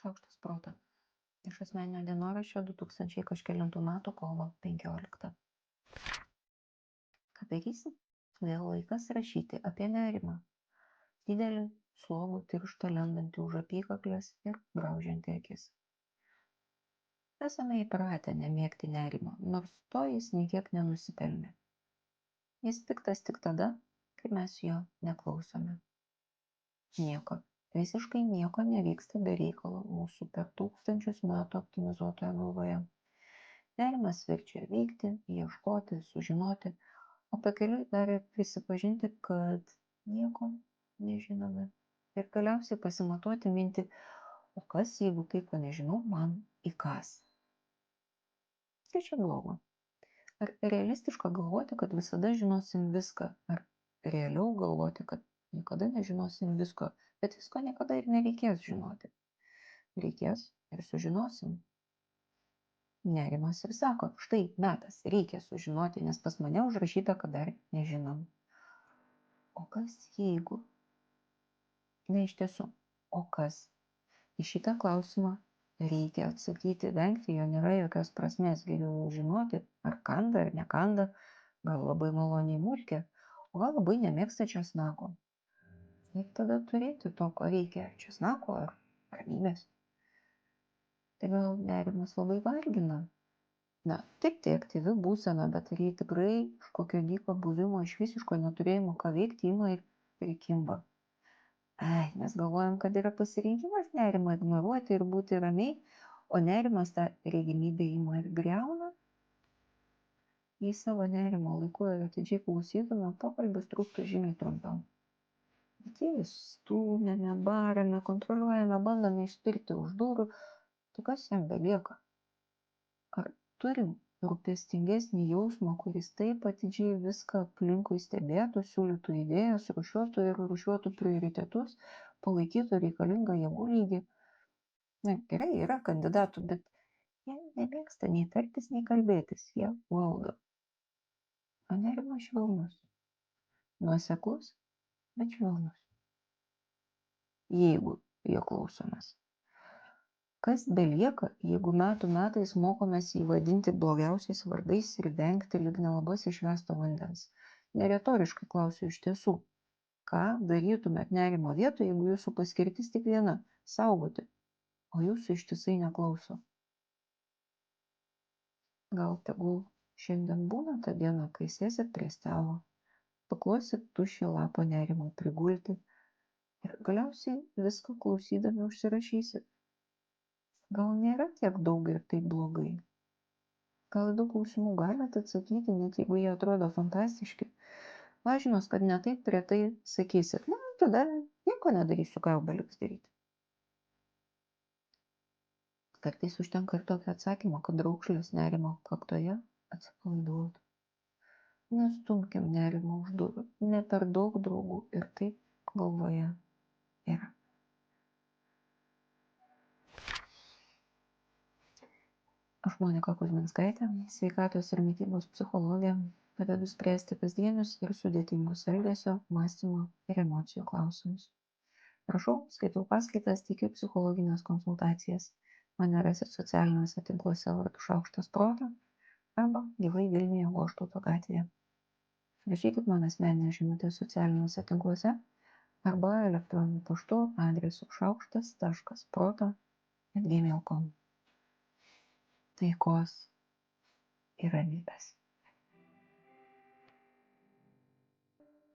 Šaukštas proto. Iš asmeninio dienoraščio 2000 kažkelintų metų kovo 15. Ką darysi? Vėl laikas rašyti apie nerimą. Didelį, slogų tirštą lendantį už apykaklės ir graužiantį akis. Esame įpratę nemėgti nerimo, nors to jis nei kiek nenusipelnė. Jis piktas tik tada, kai mes jo neklausome. Nieko, visiškai nieko nevyksta be reikalo mūsų per tūkstančius metų optimizuotoje galvoje. Nerimas verčia veikti, ieškoti, sužinoti, o pakeliui dar ir prisipažinti, kad nieko nežinome. Ir galiausiai pasimatuoti mintį, o kas, jeigu tai, ko nežinau, man įkas. Tai čia blogo. Ar realistiška galvoti, kad visada žinosim viską, ar realiau galvoti, kad niekada nežinosim visko, bet visko niekada ir nereikės žinoti. Reikės ir sužinosim. Nerimas ir sako, štai metas, reikia sužinoti, nes pas mane užrašyta, kad dar nežinom. O kas jeigu? Ne, iš tiesų, o kas? Į šitą klausimą reikia atsakyti, vengti jo nėra jokios prasmės, geriau žinoti, ar kanda, ar nekanda, gal labai maloniai murkia, o gal labai nemėgsta česnako. Ir tada turėti to, ko reikia, česnako ar ramybės. Tai gal nerimas labai vargina. Na, taip, tai aktyvi būsena, bet ar jį tikrai iš kokio dyko buvimo, iš visiško neturėjimo ką veikti ima ir prikimba. Mes galvojam, kad yra pasirinkimas nerimą ignoruoti ir būti ramiai, o nerimas tą regimybę ima ir griauna. Jei savo nerimo laiku ir atidžiai klausytume, pokalbis truktų žymiai trumpiau. Bet jei stūmėme, barame, kontroliuojame, bandome išspirti už durų, tai kas jam belieka? Ar turim rūpestingesnį jausmą, kuris taip atidžiai viską aplinkui stebėtų, siūlytų idėjas, rūšiuotų ir rūšiuotų prioritetus, palaikytų reikalingą jėgų lygį? Na, gerai, yra kandidatų, bet jie nemėgsta nei tartis, nei kalbėtis, jie valdo. O nerimas švelnus. Nuoseklus, bet švelnus. Jeigu jo klausomės. Kas belieka, jeigu metų metais mokomės jį vadinti blogiausiais vardais ir vengti lyg nelabas išvesto vandens? Neretoriškai klausiu iš tiesų. Ką darytumėt nerimo vietoje, jeigu jūsų paskirtis tik viena – saugoti, o jūsų ištisai neklauso? Gal tegul šiandien būna ta diena, kai sėsit prie stalo, paklosit tuščią lapą nerimo prigulti ir galiausiai viską klausydami užsirašysit. Gal nėra tiek daug ir taip blogai? Gal daug klausimų galite atsakyti, net jeigu jie atrodo fantastiški? Važinos, kad ne taip retai sakysit, na, tada nieko nedarysiu, ką jau beliks daryti. Kartais užtenka ir tokio atsakymo, kad raukšlės nerimo kaktoje atsipalaiduotų. Nestumkim nerimo už durų, ne per daug draugų ir taip galvoje yra. Aš Monika Kuzminskaitė, sveikatos ir mitybos psichologė, padedu spręsti kasdienius ir sudėtingus elgesio, mąstymo ir emocijų klausimus. Rašau, skaitau paskaitas, teikiu psichologinės konsultacijas. Mane rasit socialiniuose tinkluose vardu Šaukštas proto arba gyvai Vilniuje Goštauto gatvėje. Rašykit man asmeninę žinutę socialiniuose tinkluose arba elektroniniu paštu adresu šaukštas.proto@gmail.com. Taikos ir ramybės.